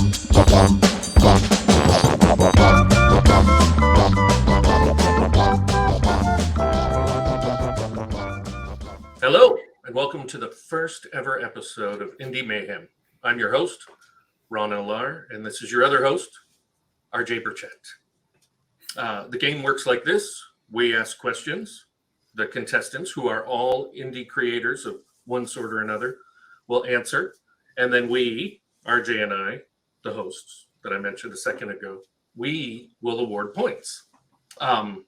Hello, and welcome to the first ever episode of Indie Mayhem. I'm your host, Ron Lahr, and this is your other host, RJ Burchett. The game works like this. We ask questions. The contestants, who are all indie creators of one sort or another, will answer. And then we, RJ and I, the hosts that I mentioned a second ago, we will award points. But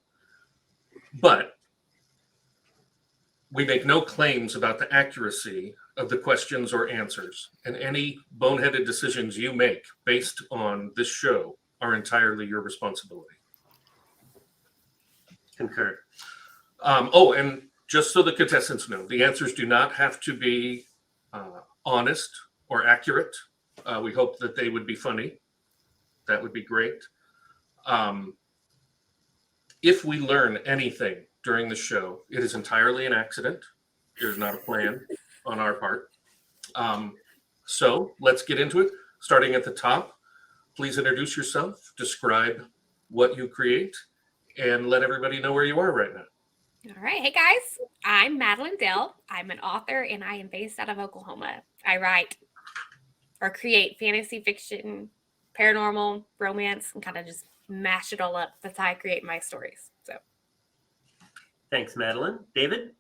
we make no claims about the accuracy of the questions or answers, and any boneheaded decisions you make based on this show are entirely your responsibility. Concur. And just so the contestants know, the answers do not have to be honest or accurate. We hope that they would be funny. That would be great. If we learn anything during the show, it is entirely an accident. There's not a plan on our part. So let's get into it. Starting at the top, please introduce yourself, describe what you create, and let everybody know where you are right now. All right. Hey, guys. I'm Madilynn. I'm an author, and I am based out of Oklahoma. I write or create fantasy fiction, paranormal, romance, and kind of just mash it all up. That's how I create my stories. So. Thanks, Madilynn. David?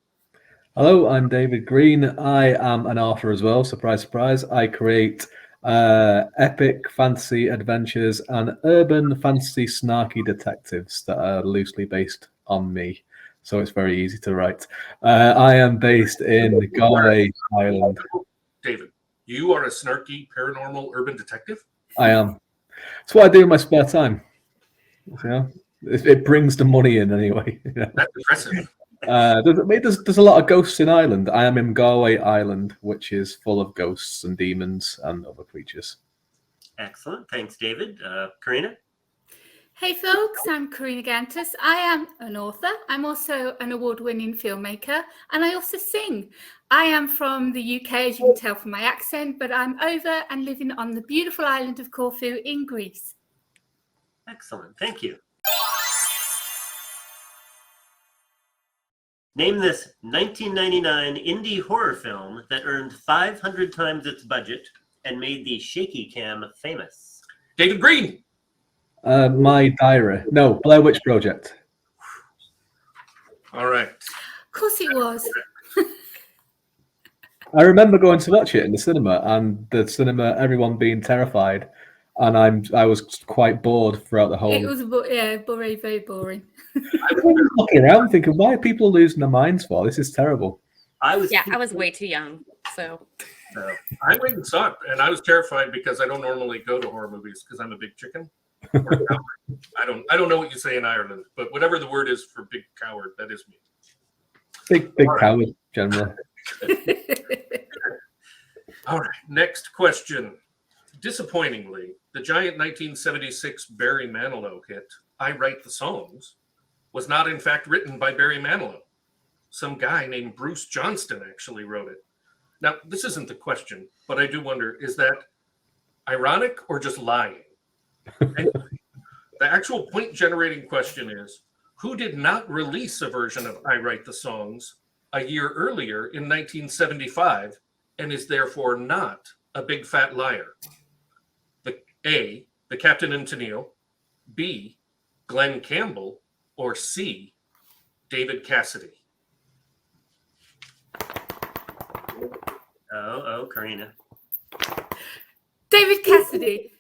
Hello, I'm David Green. I am an author as well. Surprise, surprise. I create epic fantasy adventures and urban fantasy snarky detectives that are loosely based on me. So it's very easy to write. I am based in Galway, Ireland. David, you are a snarky paranormal urban detective? I am. It's what I do in my spare time. You know? It brings the money in anyway. Yeah. That's impressive. There's a lot of ghosts in Ireland. I am in Galway Island, which is full of ghosts and demons and other creatures. Excellent. Thanks, David. Karina? Hey folks, I'm Karina Kantas. I am an author. I'm also an award-winning filmmaker, and I also sing. I am from the UK, as you can tell from my accent, but I'm over and living on the beautiful island of Corfu in Greece. Excellent. Thank you. Name this 1999 indie horror film that earned 500 times its budget and made the shaky cam famous. David Green. My Diary. No, Blair Witch Project. All right. Of course it was. I remember going to watch it in the cinema, and the cinema, everyone being terrified, and I was quite bored throughout the whole. It was very, very boring. I was looking around thinking, why are people losing their minds for? This is terrible. I was way too young, so. I went and saw it, and I was terrified because I don't normally go to horror movies because I'm a big chicken. I don't know what you say in Ireland, but whatever the word is for big coward, that is me. Big coward, generally. All right, next question. Disappointingly, the giant 1976 Barry Manilow hit, I Write the Songs, was not in fact written by Barry Manilow. Some guy named Bruce Johnston actually wrote it. Now, this isn't the question, but I do wonder, is that ironic or just lying? Anyway, the actual point-generating question is, who did not release a version of I Write the Songs a year earlier in 1975 and is therefore not a big fat liar? A, the Captain and Tennille, B, Glenn Campbell, or C, David Cassidy? Oh, Karina. David Cassidy.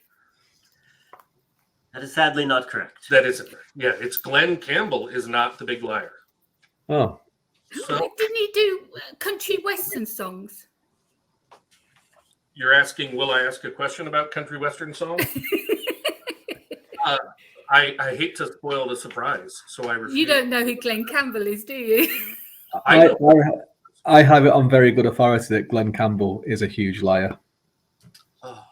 That is sadly not correct. That isn't. Yeah, it's Glenn Campbell is not the big liar. Oh. So Didn't he do country western songs? you're asking, will I ask a question about country western songs? I hate to spoil the surprise, so I refuse. You don't know who Glenn Campbell is, do you? I have it on very good authority that Glenn Campbell is a huge liar. Oh,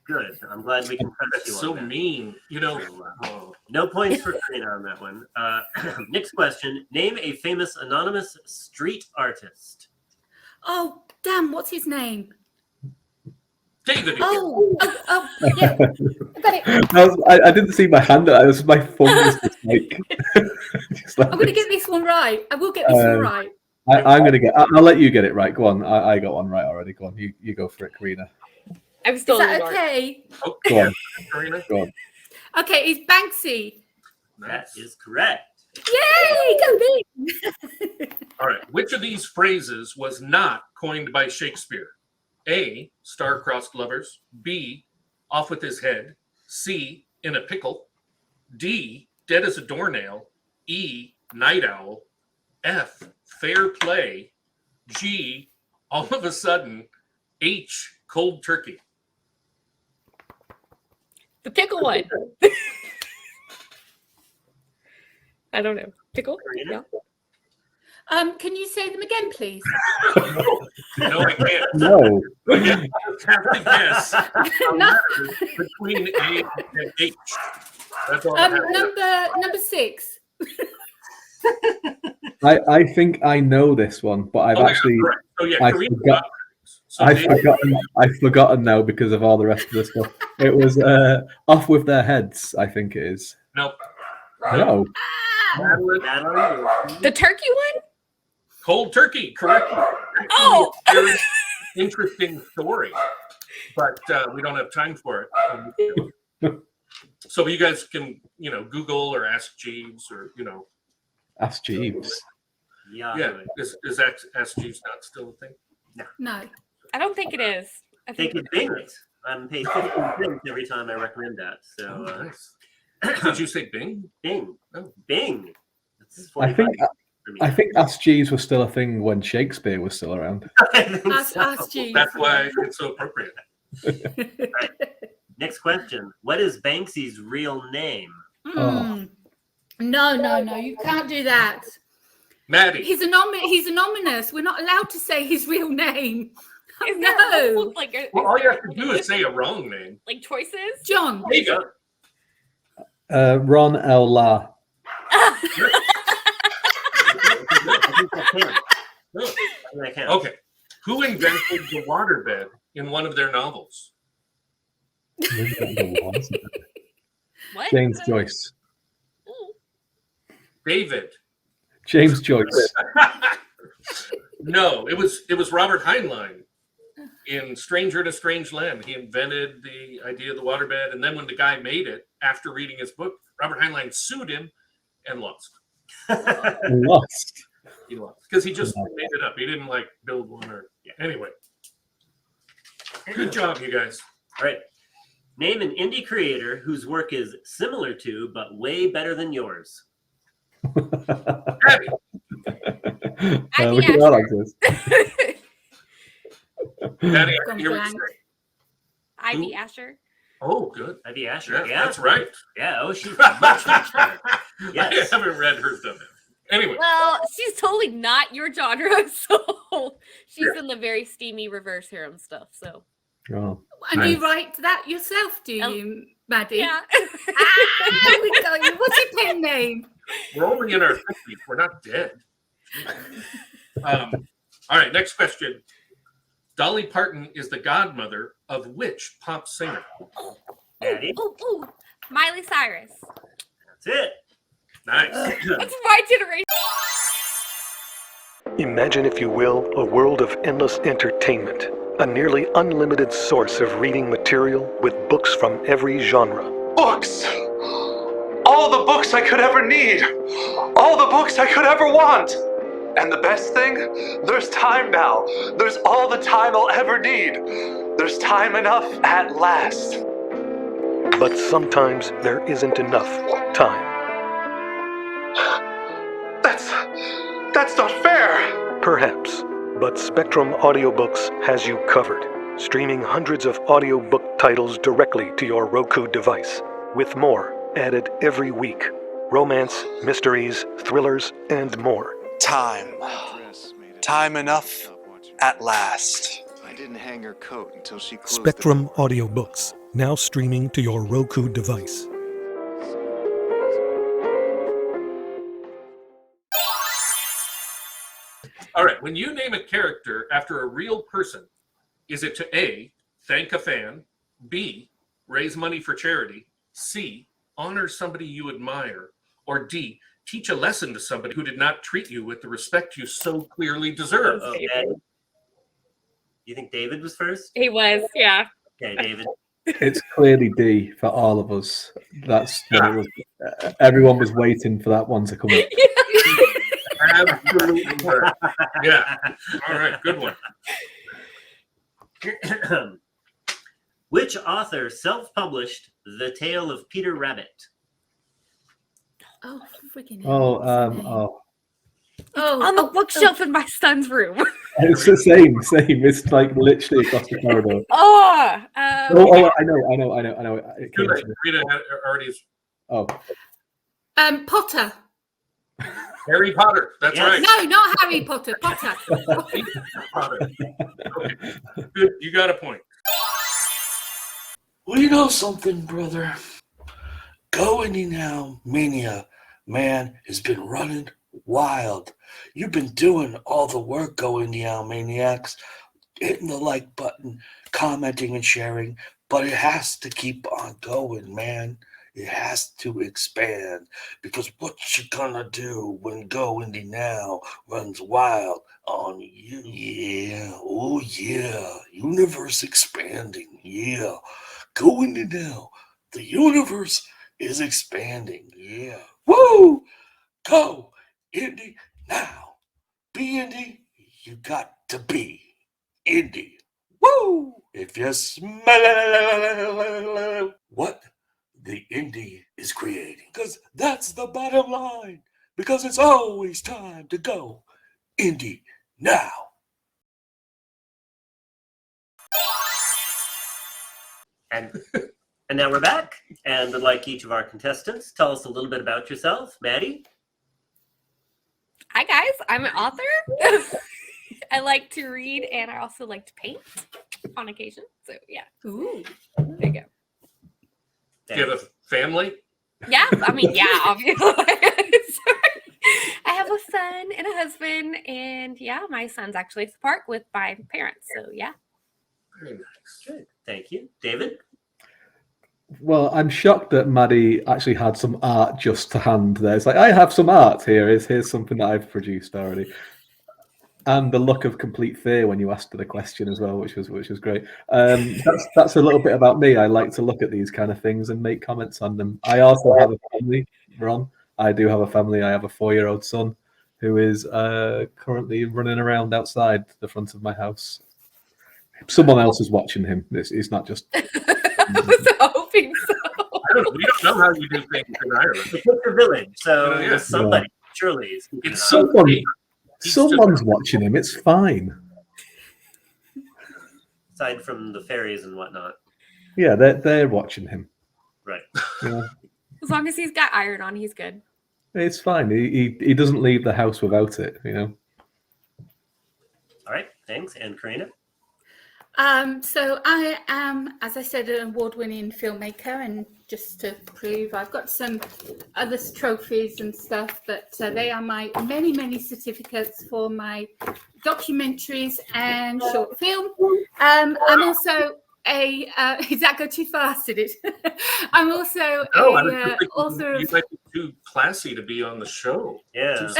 Good. I'm glad we can trust that's you on so that. mean. You know, No points for Karina on that one. Next question. Name a famous anonymous street artist. Oh, damn, what's his name? David. Yeah. I got it. I didn't see my hand. It was my thumb was just like. Just like I'm going to this. get this one right. I will get this one right. I'm gonna get. I'll let you get it right. Go on. I got one right already. Go on. You go for it, Karina. I'm Is still that in okay? Oh, Go on. Karina. Go on. Okay, it's Banksy. That is correct. Yay! Go me! All right. Which of these phrases was not coined by Shakespeare? A, star-crossed lovers. B, off with his head. C, in a pickle. D, dead as a doornail. E, night owl. F, fair play. G, all of a sudden. H, cold turkey. the pickle one. I don't know. Pickle? Karina? Yeah. Can you say them again, please? No, I can't. No. I just have to guess No. between A and H. That's all I have. Number 6. I think I know this one, but I've actually Correct. So yeah, I Karina forgot- got it. So I've forgotten now because of all the rest of the stuff. It was off with their heads. I think it is. Nope. No. Madilynn, Madilynn, The turkey one? cold turkey, correct. Oh! Very interesting story, but we don't have time for it. So you guys can, Google or ask Jeeves or, Ask Jeeves. yeah. Is ask Jeeves not still a thing? No. I don't think it is. I They think could Bing it. I'm paid 15 cents every time I recommend that. So Nice. Did you say Bing? Bing. Oh. Bing. That's I think 45 for me. I think Ask Jeeves was still a thing when Shakespeare was still around. I think so. Ask Jeeves. That's why it's so appropriate. Next question. What is Banksy's real name? No. You can't do that. Maddie. He's anonymous. We're not allowed to say his real name. Is there No. like Well, all you have to do is say a wrong name. like choices? John. There you go. Ron L. Lahr. I think I can. Good. I think I can. Okay. Who invented the waterbed in one of their novels? What? James Joyce. Ooh. David. James Joyce. No, it was Robert Heinlein in Stranger in a Strange Land. He invented the idea of the waterbed, and then when the guy made it, after reading his book, Robert Heinlein sued him and lost. Lost. He lost because he just made it up. He didn't build one or anyway. Good job, you guys. All right. Name an indie creator whose work is similar to, but way better than yours. Abby. We can all exist. Maddie, Gone here we blank. say. Ivy Asher. Oh, good. Ivy Asher. Yeah, Yeah. that's right. Yeah. Oh, she's much, much better. Yes. I haven't read her stuff. Anyway, Well, she's totally not your genre, so she's Yeah. in the very steamy reverse harem stuff. So Oh. And Nice. you write that yourself, do you, Maddie? yeah. We got you. What's your pen name? we're only in our 50s. We're not dead. All right, next question. Dolly Parton is the godmother of which pop singer? Maddie. Ooh. Miley Cyrus. That's it. Nice. That's my generation. Imagine, if you will, a world of endless entertainment, a nearly unlimited source of reading material with books from every genre. Books! All the books I could ever need! All the books I could ever want! And the best thing? There's time now. There's all the time I'll ever need. There's time enough at last. But sometimes there isn't enough time. That's not fair! Perhaps, but Spectrum Audiobooks has you covered, streaming hundreds of audiobook titles directly to your Roku device, with more added every week. Romance, mysteries, thrillers, and more. Time. Time enough at last. I didn't hang her coat until she closed Spectrum Audiobooks, now streaming to your Roku device. All right, when you name a character after a real person, is it to A, thank a fan. B, raise money for charity. C, honor somebody you admire. Or D, teach a lesson to somebody who did not treat you with the respect you so clearly deserve. Okay. You think David was first? He was, yeah. Okay, David. It's clearly D for all of us. That's what it was. Everyone was waiting for that one to come up. Absolutely correct. Yeah. All right, good one. Which author self-published The Tale of Peter Rabbit? Oh, freaking Oh, hell. On the bookshelf in my son's room. it's the same. It's like literally across the corridor. I know. It Too came late. to me. Rita already is. Oh, Potter. Harry Potter. That's Yes. right. No, not Harry Potter. Potter. Potter. Okay. Good. You got a point. Well, you know something, brother? GoIndieNow Mania, man, has been running wild. You've been doing all the work, GoIndieNow Maniacs, hitting the like button, commenting and sharing, but it has to keep on going, man. It has to expand, because what you gonna do when GoIndieNow runs wild on you? Yeah, oh yeah, universe expanding, yeah. GoIndieNow, the universe is expanding, yeah. Woo! Go indie now. Be indie, you got to be indie. Woo! If you smell what the indie is creating, because that's the bottom line, because it's always time to go indie now. And now we're back, and would like each of our contestants, tell us a little bit about yourself. Maddie? Hi, guys. I'm an author. I like to read, and I also like to paint on occasion. So, yeah. Ooh. There you go. Do you have a family? Yeah, I mean, yeah, obviously. I have a son and a husband, and yeah, my son's actually at the park with my parents. So, yeah. Very nice. Good. Thank you. David? well, I'm shocked that Maddie actually had some art just to hand there. It's like, I have some art here. Here's something that I've produced already. And the look of complete fear when you asked her the question as well, which was great. That's a little bit about me. I like to look at these kind of things and make comments on them. I also have a family, Ron. I do have a family. I have a 4-year-old son who is currently running around outside the front of my house. Someone else is watching him. It's not just. I was hoping so. We don't know how you do things in Ireland. It's a village, so Yeah. somebody surely is keeping It's an eye. so Someone's watching him. It's fine. Aside from the fairies and whatnot. Yeah, they're watching him. Right. Yeah, As long as he's got iron on, he's good. it's fine. He doesn't leave the house without it. All right. Thanks. And Karina? So I am, as I said, an award-winning filmmaker, and just to prove, I've got some other trophies and stuff, but they are my many certificates for my documentaries and short film. I'm also a, did that go too fast, did it? I'm also I author of... You might be too classy to be on the show. Yeah.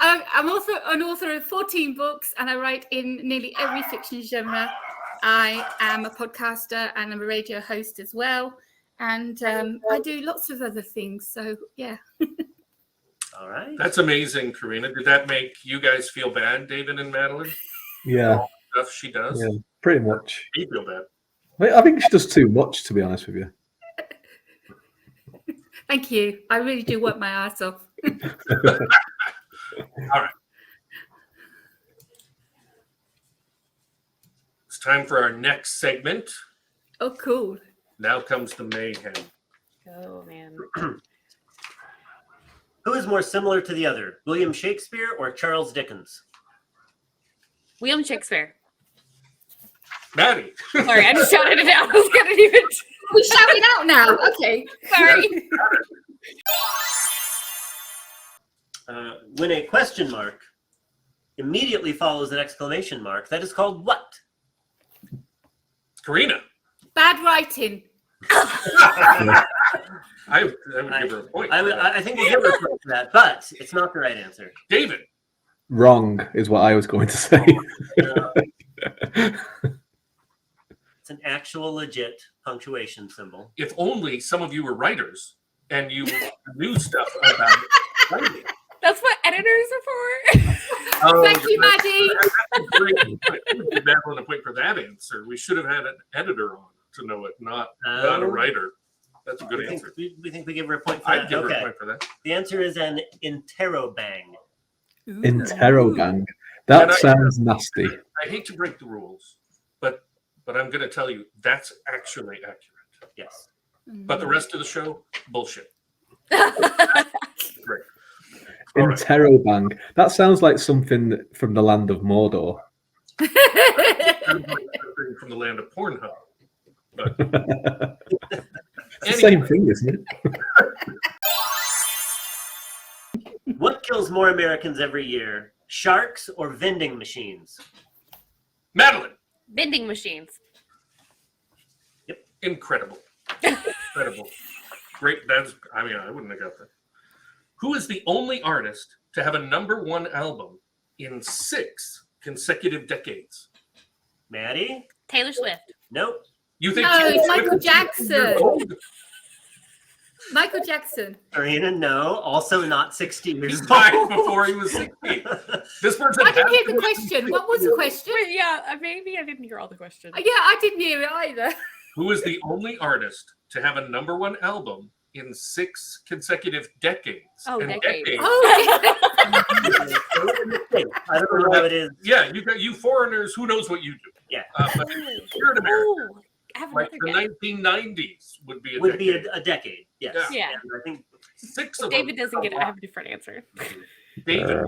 I'm also an author of 14 books, and I write in nearly every fiction genre. I am a podcaster and I'm a radio host as well. And I do lots of other things. So, yeah. All right. That's amazing, Karina. Did that make you guys feel bad, David and Madilynn? Yeah, Stuff she does? yeah, pretty much. You feel bad. I think she does too much, to be honest with you. Thank you. I really do work my ass off. All right. It's time for our next segment. Oh, cool. Now comes the mayhem. Oh, man. Who is more similar to the other, William Shakespeare or Charles Dickens? William Shakespeare. Maddie. Sorry, I just shouted it out. I was gonna even. We shouting out now. Okay. Sorry. When a question mark immediately follows an exclamation mark, that is called what? Karina. Bad writing. I would give her a point. I think we'll give her a point for that, but it's not the right answer. David. Wrong is what I was going to say. It's an actual legit punctuation symbol. If only some of you were writers and you knew stuff about writing. That's what editors are for. Oh, Thank you, Maddie. Give Madilynn a point for that answer. We should have had an editor on to know it, not a writer. That's a good answer. We think we give her a point for I'd that. give her a point for that. The answer is an interrobang. Interrobang. That sounds nasty. I hate to break the rules, but I'm going to tell you that's actually accurate. Yes. But the rest of the show, bullshit. Great. All right. Interrobang. That sounds like something from the land of Mordor. From the land of Pornhub. But It's the same thing, isn't it? What kills more Americans every year? Sharks or vending machines? Madilynn. Vending machines. Incredible. Incredible. Great. I wouldn't have got that. Who is the only artist to have a #1 album in 6 consecutive decades? Maddie? Taylor Swift. Nope. You think No, Taylor it's Swift Michael is Jackson. old? Michael Jackson. Karina, no. Also not 60 He years died old. before he was 60. This person I didn't has hear to the be- question. What was the question? Wait, yeah, maybe I didn't hear all the questions. Yeah, I didn't hear it either. Who is the only artist to have a #1 album in 6 consecutive decades? Oh, And decades. Oh, I don't know how it is. Yeah, you foreigners, who knows what you do? Yeah. But here in America, Ooh, I have like another the guess. 1990s would be a Would decade. be a decade. Yes. Yeah. And I think 6 of David them. doesn't get it. I have a different answer. David,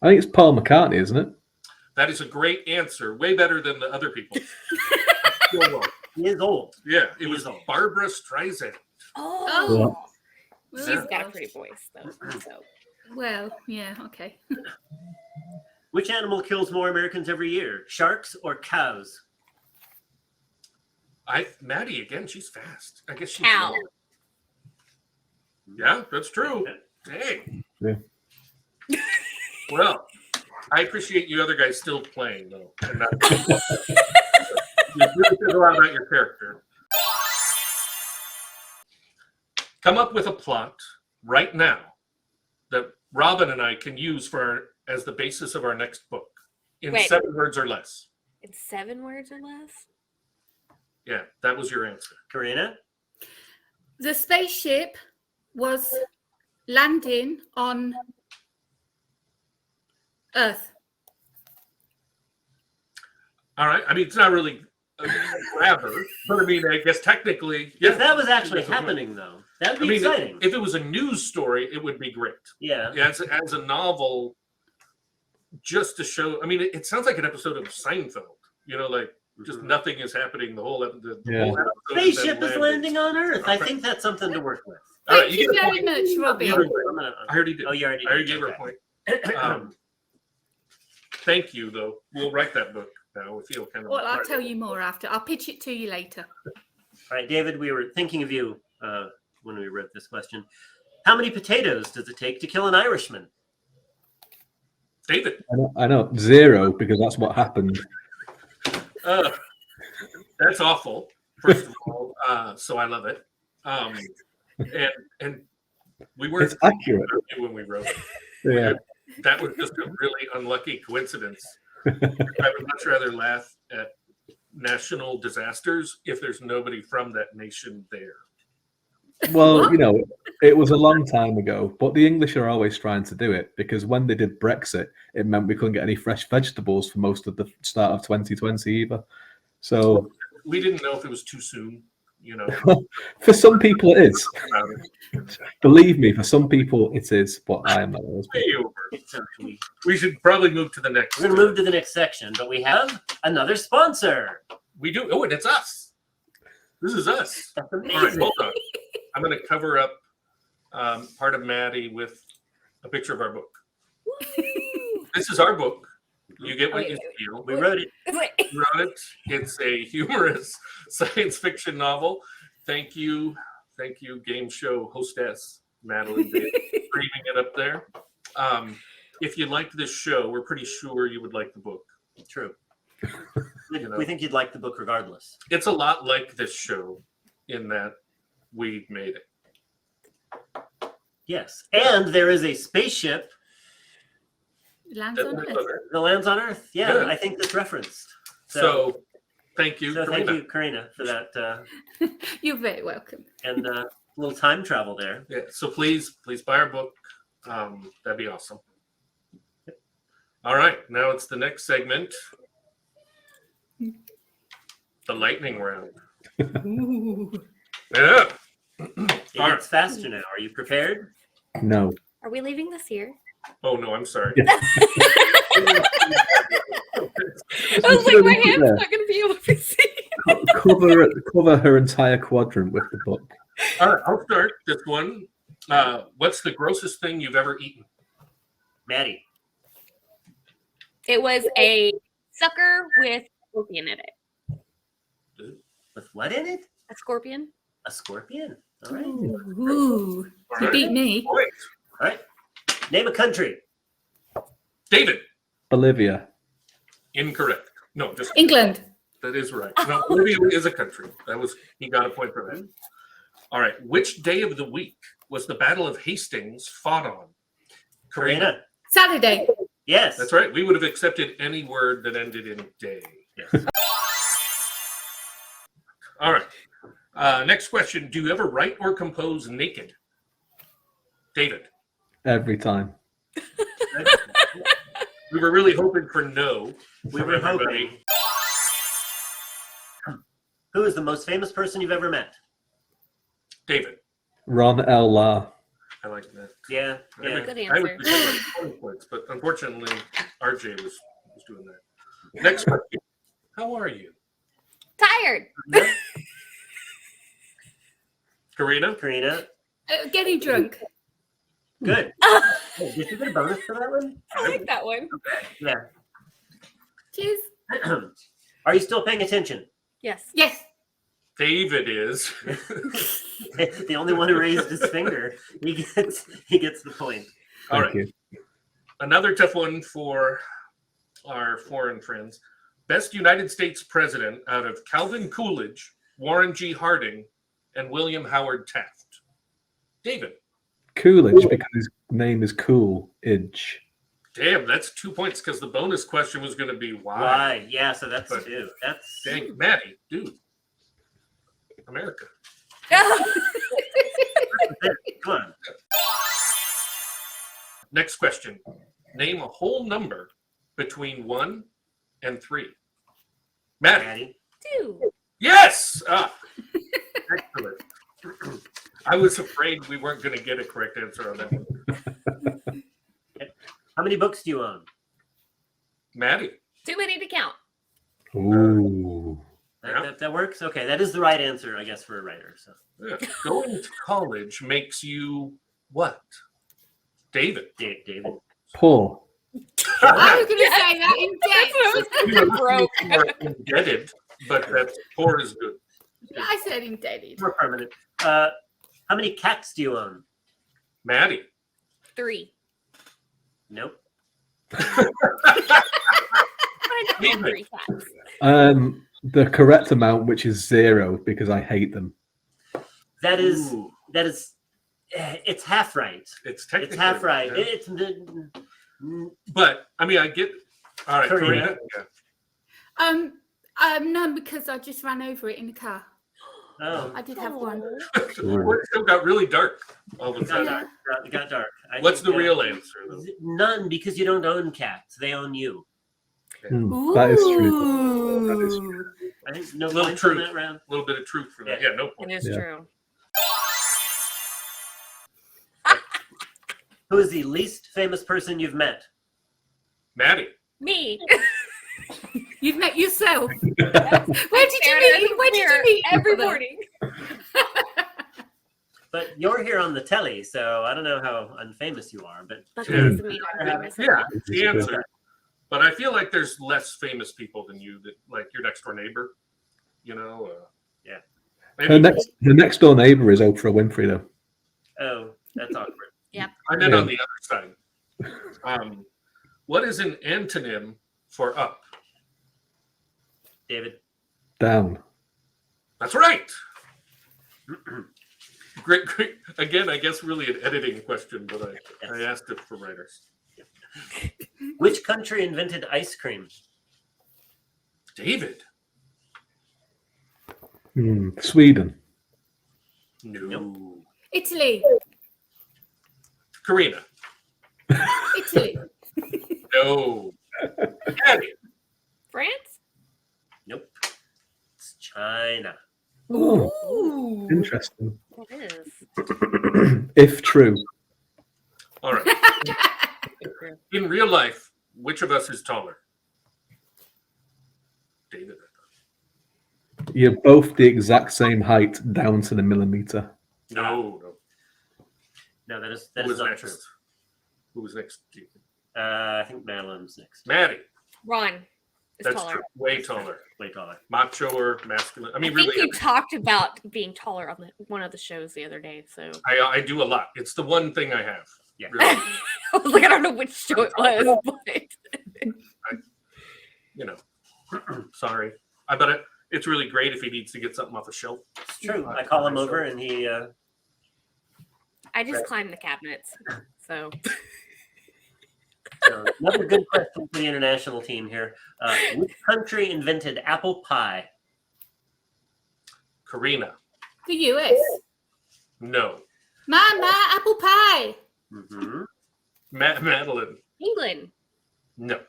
I think it's Paul McCartney, isn't it? that is a great answer. Way better than the other people. he is old. Yeah, it He was is old. Barbara Streisand. Oh, Well, she's got a pretty voice though. So well, yeah, okay. Which animal kills more Americans every year? Sharks or cows? Maddie again. She's fast. I guess she's. cow. Yeah, that's true. Hey. Yeah. Well, I appreciate you other guys still playing though. And not, you really said a lot about your character. Come up with a plot right now that Robin and I can use as the basis of our next book in Wait. 7 words or less. It's 7 words or less. Yeah, that was your answer. Karina? The spaceship was landing on Earth. All right. I mean, it's not really a grabber, but I mean, I guess technically, yeah. If that was actually happening, though, that would be exciting. If it was a news story, it would be great. Yeah. Yeah, as a novel, just to show. I mean, it sounds like an episode of Seinfeld. You know, like just nothing is happening. The whole whole episode Spaceship is landing on Earth. I think that's something to work with. All right, Thank you get a very point. much, Robbie. I already did. Oh, you already I already did. gave her a Okay. point. Thank you, though. We'll write that book now. We feel kind of. Well, I'll tell you more after. I'll pitch it to you later. All right, David, we were thinking of you when we wrote this question. How many potatoes does it take to kill an Irishman? David. I know 0 because that's what happened. That's awful. First of all, so I love it. And we weren't It's accurate. when we wrote it. Yeah. That was just a really unlucky coincidence. I would much rather laugh at national disasters if there's nobody from that nation there. Well, you know, it was a long time ago, but the English are always trying to do it because when they did Brexit, it meant we couldn't get any fresh vegetables for most of the start of 2020 either. So we didn't know if it was too soon, you know. For some people, it is. About it. Believe me, for some people, it is. But I am not those Way people. over. We should probably move to the next. We're going to move to the next section, but we have another sponsor. We do. Oh, and it's us. This is us. That's All right, amazing. hold on. I'm going to cover up part of Maddie with a picture of our book. This is our book. You get what Wait, you wait, steal. We wrote it. You wrote it. It's a humorous science fiction novel. Thank you, game show hostess Madilynn, screaming it up there. If you liked this show, we're pretty sure you would like the book. True. You know. We think you'd like the book regardless. It's a lot like this show in that we made it. Yes. And there is a spaceship Lands on Earth. that lands on Earth. Yeah, Good. I think that's referenced. So thank you. So thank Karina. you, Karina, for that You're very welcome. and little time travel there. Yeah, so please buy our book. That'd be awesome. All right, now it's the next segment. The lightning round. Ooh. Yeah. It All right. gets faster now. Are you prepared? No. Are we leaving this here? Oh no, I'm sorry. I was like, my hand's not going to be able to see. Cover her entire quadrant with the book. All right, I'll start this one. What's the grossest thing you've ever eaten? Maddie. It was a sucker with scorpion in it. With what in it? A scorpion? A scorpion. All right. Ooh. All You right. beat me. Wait, All right. Name a country. David. Bolivia. Incorrect. No, just England. that is right. No, Bolivia is a country. He got a point for that. All right. Which day of the week was the Battle of Hastings fought on? Karina. Saturday. Yes. That's right. We would have accepted any word that ended in day. Yes. All right. Next question. Do you ever write or compose naked? David. Every time. We were really hoping for no. We from were everybody. hoping. Who is the most famous person you've ever met? David. Ron L. Lahr. I like that. Yeah. Yeah. Good I would answer. prefer 20 points, but unfortunately, RJ was doing that. Next question. How are you? Tired. Karina? Karina. Getting drunk. Good. Oh, did you get a bonus for that one? I like that one. Yeah. Cheers. Are you still paying attention? Yes. Yes. David is. The only one who raised his finger. He gets the point. All Thank right. you. Another tough one for our foreign friends. Best United States president out of Calvin Coolidge, Warren G. Harding, and William Howard Taft. David. Coolidge, because his name is Coolidge. Damn, that's 2 points because the bonus question was going to be why. Why? Yeah, so that's But- two. That's Dang, Maddie, dude. America. come on. Next question. Name a whole number between 1 and 3. Maddie. Maddie. 2. Yes! Excellent. I was afraid we weren't going to get a correct answer on that one. How many books do you own? Maddie. Too many to count. Ooh. That works? Okay, that is the right answer, I guess, for a writer. So Yeah. Going to college makes you what? David. David. Poor. I was going to say that in That's what I was thinking. Broke. You are indebted, but that's poor is good. I said indebted. More permanent. How many cats do you own? Maddie. 3. Nope. I don't have 3 cats. The correct amount, which is 0, because I hate them. That is Ooh, it's half right. it's technically It's half right. yeah. It's But I mean, I get. All right, Karina. Karina. Yeah. None because I just ran over it in the car. oh, I did have one. It still got really dark all of a it got sudden. dark. It got dark. I What's think, the real answer, though? None, because you don't own cats. They own you. That is true. That is Ooh. I think no Little points on truth. that round. A little bit of truth for that. Yeah. Yeah, no It point. is Yeah. true. Who is the least famous person you've met? Maddie. Me. You've met yourself. Where did you meet? Where did you meet? Every Mother? morning. But you're here on the telly, so I don't know how unfamous you are. But But Yeah. it doesn't mean I'm famous. Yeah, the answer. But I feel like there's less famous people than you, that like your next door neighbor. You know. Yeah. Maybe, Her next door neighbor is Oprah Winfrey, though. Oh, that's awkward. Yep. I meant on the other side. What is an antonym for up? David. Down. That's right. Great. Again, I guess really an editing question, but I asked it for writers. Which country invented ice cream? David. Sweden. No. Nope. Italy. Karina. Italy. No. Abby. France? Nope. It's China. Oh, Ooh. interesting. It is. If true. All right. In real life, which of us is taller? David. You're both the exact same height down to the millimeter. No. No, that is Who was not next? true. Who was next? I think Madelynn's next. Maddie. Ron is That's taller. true. Way taller. Way taller. Macho or masculine? I I mean, think really, you talked about being taller on one of the shows the other day. So I do a lot. It's the one thing I have. Yeah. Really. I was like, I don't know which show it was, but You know. Sorry. I bet it's really great if he needs to get something off a shelf. It's true. I call him over and he. I just climbed the cabinets. So So another good question for the international team here. Which country invented apple pie? Karina. The US. No. Mama, apple pie. Mm-hmm. Madilynn. England. No.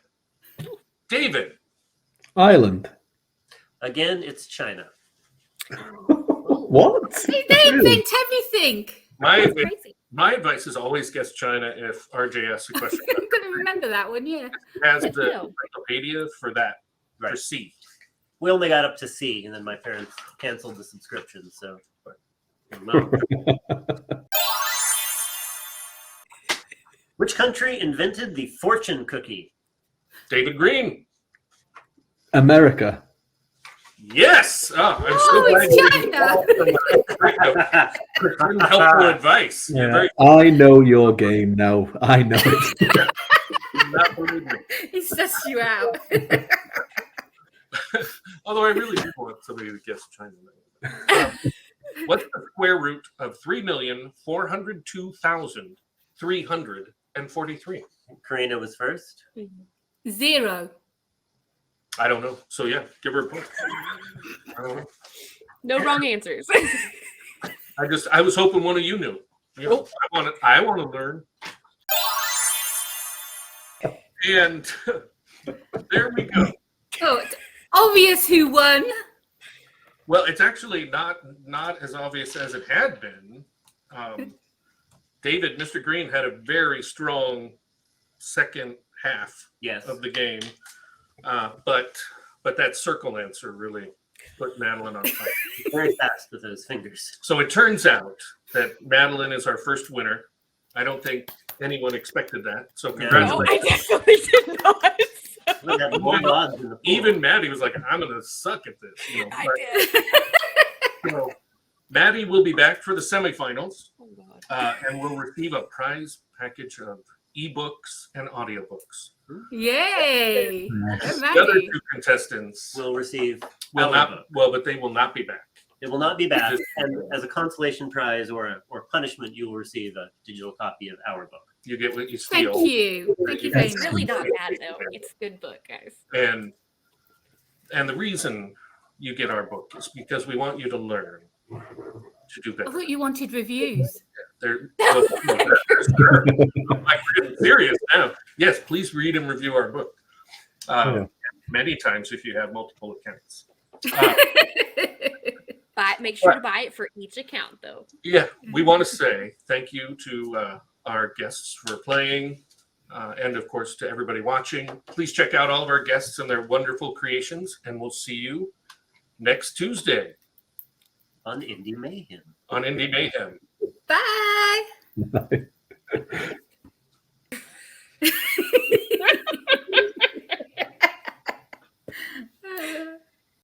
David. Ireland. Again, it's China. What? They invent everything. That's crazy. My advice is always guess China if RJ asks a question. I'm going to remember that one, yeah. It has Good the deal. Wikipedia for that. For Right. C. We only got up to C, and then my parents canceled the subscription. So, I don't know. Which country invented the fortune cookie? David Green. America. Yes. Oh, I'm so glad it's you helpful advice. You're very I know your game now. I know it. not believe me. He sussed you out. Although I really do want somebody to guess China. What's the square root of 3,402,343? Karina was first. 0. I don't know. So yeah, give her a point. I don't know. No wrong answers. I was hoping one of you knew. You know, I want to learn. And there we go. Oh, it's obvious who won. Well, it's actually not as obvious as it had been. David, Mr. Green, had a very strong second half Yes. of the game, but that circle answer really put Madilynn on fire. Very fast with those fingers. So it turns out that Madilynn is our first winner. I don't think anyone expected that. So No, congratulations. I definitely did not. We have more odds in the pool. Even Maddie was like, "I'm gonna suck at this." You know, I but- did. So, Maddie will be back for the semifinals, Oh, God. and will receive a prize package of ebooks and audiobooks. Yay. Nice. The other Maddie. two contestants Will receive. will our not. book. Well, but they will not be back. It will not be back. And as a consolation prize or punishment, you will receive a digital copy of our book. You get what you Thank steal. you. Thank you very It's much. really not bad though. It's a good book, guys. And the reason you get our book is because we want you to learn to do I better. thought you wanted reviews. I'm really serious now. Yes, please read and review our book. Many times if you have multiple accounts. But make sure to buy it for each account though. Yeah, we want to say thank you to our guests for playing, and of course to everybody watching. Please check out all of our guests and their wonderful creations, and we'll see you next Tuesday On Indie Mayhem. on Indie Mayhem. Bye. Bye.